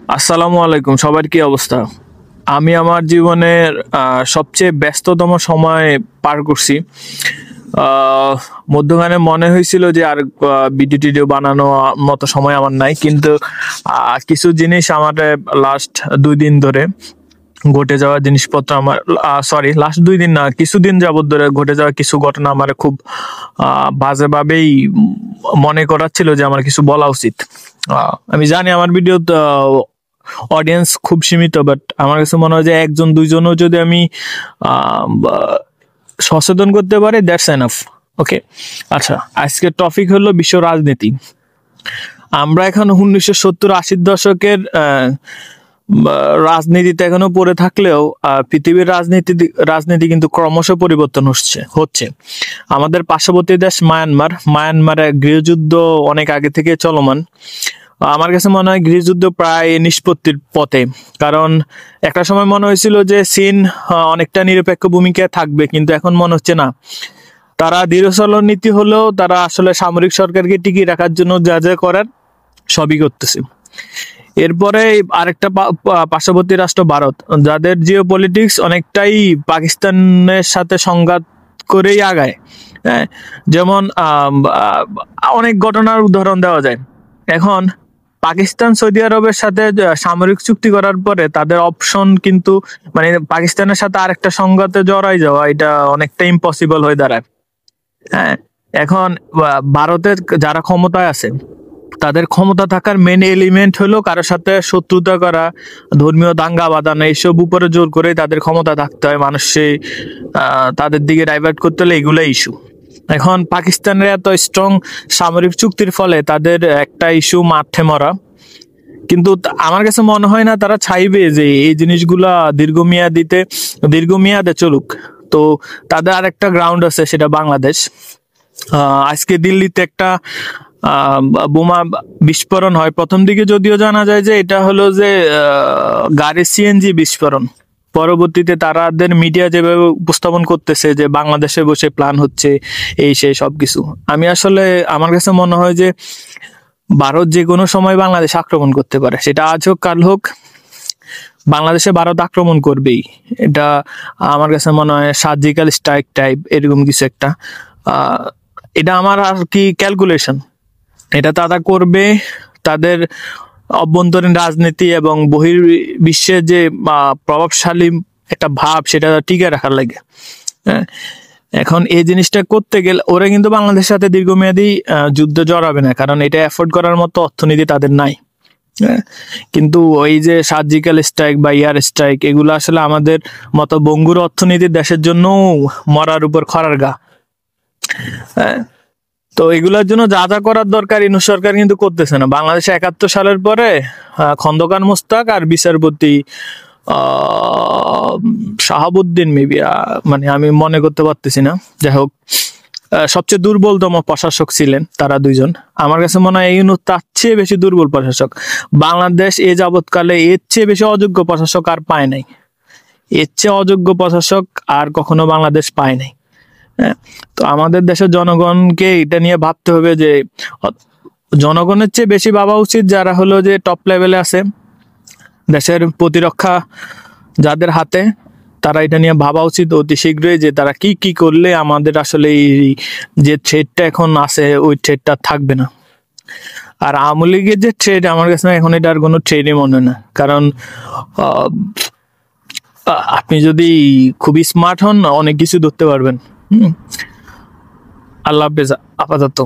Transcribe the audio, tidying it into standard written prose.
আসসালামু আলাইকুম, সবার কি অবস্থা? আমি আমার জীবনের সবচেয়ে ব্যস্ততম সময় পার করছি। মধ্যখানে মনে হয়েছিল যে আর ভিডিও টিডিও বানানো মতো সময় আমার নাই, কিন্তু কিছু জিনিস আমার লাস্ট 2 দিন ধরে ঘটে যাওয়া জিনিসপত্র আমার, সরি লাস্ট 2 দিন না, কিছুদিন যাবত ধরে ঘটে যাওয়া কিছু ঘটনা আমার খুব বাজেভাবেই মনে করাচ্ছিল যে আমার কিছু বলা উচিত। আমি জানি আমার ভিডিও অডিয়েন্স খুব সীমিত, বাট আমার কাছে মনে হয় যে একজন দুইজনও যদি আমি সচেতন করতে পারি, দ্যাটস এনাফ। ওকে, আচ্ছা, আজকের টপিক হলো বিশ্ব রাজনীতি। আমরা এখন 1970-80 দশকের রাজনীতিতে এখনো পড়ে থাকলেও পৃথিবীর রাজনীতি কিন্তু ক্রমশ পরিবর্তন হচ্ছে। আমাদের পার্শ্ববর্তী দেশ মায়ানমারে গৃহযুদ্ধ অনেক আগে থেকে চলমান। আমার কাছে মনে হয় গৃহযুদ্ধ প্রায় নিষ্পত্তির পথে, কারণ একটা সময় মনে হয়েছিল যে চীন অনেকটা নিরপেক্ষ ভূমিকায় থাকবে, কিন্তু এখন মনে হচ্ছে না। তারা দৃঢ়চলন নীতি হলেও তারা আসলে সামরিক সরকারকে টিকিয়ে রাখার জন্য যা যা করার সবই করতেছে। এরপরে আরেকটা পার্শ্ববর্তী রাষ্ট্র ভারত, যাদের জিও পলিটিক্স অনেকটাই পাকিস্তানের সাথে সংঘাত করেই আগায়। হ্যাঁ, যেমন অনেক ঘটনার উদাহরণ দেওয়া যায়। এখন পাকিস্তান সৌদি আরবের সাথে সামরিক চুক্তি করার পরে তাদের অপশন কিন্তু, মানে পাকিস্তানের সাথে আরেকটা সংঘাতে জড়াই যাওয়া, এটা অনেকটা ইম্পসিবল হয়ে দাঁড়ায়। হ্যাঁ, এখন ভারতের যারা ক্ষমতায় আছে, তাদের ক্ষমতা থাকার মেন এলিমেন্ট হলো কারোর সাথে শত্রুতা করা, ধর্মীয় দাঙ্গা বাঁধানো, এইসব উপরে জোর করে তাদের ক্ষমতা থাকতে হয়। মানুষকে তাদের দিকে ডাইভার্ট করতে হলে এগুলো ইস্যু। এখন পাকিস্তানের এত স্ট্রং সামরিক চুক্তির ফলে তাদের একটা ইস্যু মাঠে মরা, কিন্তু আমার কাছে মনে হয় না তারা চাইবে যে এই জিনিসগুলা দীর্ঘমেয়াদে চলুক। তো তাদের আরেকটা গ্রাউন্ড আছে, সেটা বাংলাদেশ। আজকে দিল্লিতে একটা বোমা বিস্ফোরণ হয়। প্রথম দিকে যদিও জানা যায় যে এটা হলো যে গাড়ির সিএনজি বিস্ফোরণ। পরবর্তীতে তারাদের মিডিয়া যেভাবে উপস্থাপন করতেছে যে বাংলাদেশে বসে প্ল্যান হচ্ছে, এই সেই সবকিছু। আমার কাছে মনে হয় যে ভারত যে কোনো সময় বাংলাদেশ আক্রমণ করতে পারে, সেটা আজ হোক কাল হোক, বাংলাদেশে ভারত আক্রমণ করবেই। এটা আমার কাছে মনে হয় সার্জিক্যাল স্ট্রাইক টাইপ এরকম কিছু একটা। এটা আমার আর কি ক্যালকুলেশন। এটা তারা করবে তাদের অভ্যন্তরীণ রাজনীতি এবং বহির্বিশ্বের যে প্রভাবশালী একটা ভাব, সেটা টিকে রাখার লাগে। হ্যাঁ, এখন এই জিনিসটা করতে গেলে ওরা কিন্তু বাংলাদেশের সাথে দীর্ঘমেয়াদী যুদ্ধে জড়াবে না, কারণ এটা অ্যাফোর্ড করার মতো অর্থনীতি তাদের নাই। কিন্তু ওই যে সার্জিক্যাল স্ট্রাইক বা এয়ার স্ট্রাইক, এগুলো আসলে আমাদের মতো বঙ্গুর অর্থনীতির দেশের জন্য মরার উপর খরার গা। হ্যাঁ, তো এগুলোর জন্য যা যা করার দরকার ইউনূস সরকার কিন্তু করতেছে না। বাংলাদেশে 71 সালের পরে খন্দকার মোস্তাক আর বিচারপতি শাহাবুদ্দিন মেবি, মানে আমি মনে করতে পারতেছি না, যাই হোক, সবচেয়ে দুর্বলতম প্রশাসক ছিলেন তারা দুইজন। আমার কাছে মনে হয় ইউনূস তার চেয়ে বেশি দুর্বল প্রশাসক। বাংলাদেশ এ যাবৎকালে এর চেয়ে বেশি অযোগ্য প্রশাসক আর পায় নাই। এর চেয়ে অযোগ্য প্রশাসক আর কখনো বাংলাদেশ পায় নাই। হ্যাঁ, তো আমাদের দেশের জনগণকে এটা নিয়ে ভাবতে হবে যে জনগণের চেয়ে বেশি ভাবা উচিত যারা হলো যে টপ লেভেলে আছে, দেশের প্রতিরক্ষা যাদের হাতে, তারা এটা নিয়ে ভাবা উচিত অতি শীঘ্রই যে তারা কি কি করলে আমাদের আসলে এই যে থ্রেডটা এখন আছে ওই থ্রেডটা থাকবে না। আর আওয়ামী লীগের যে ট্রেড, আমার কাছে এখন এটা আর কোনো ট্রেডই মনে হয় না, কারণ আপনি যদি খুবই স্মার্ট হন অনেক কিছু ধরতে পারবেন। আল্লাহ হাফেজ আপাতত।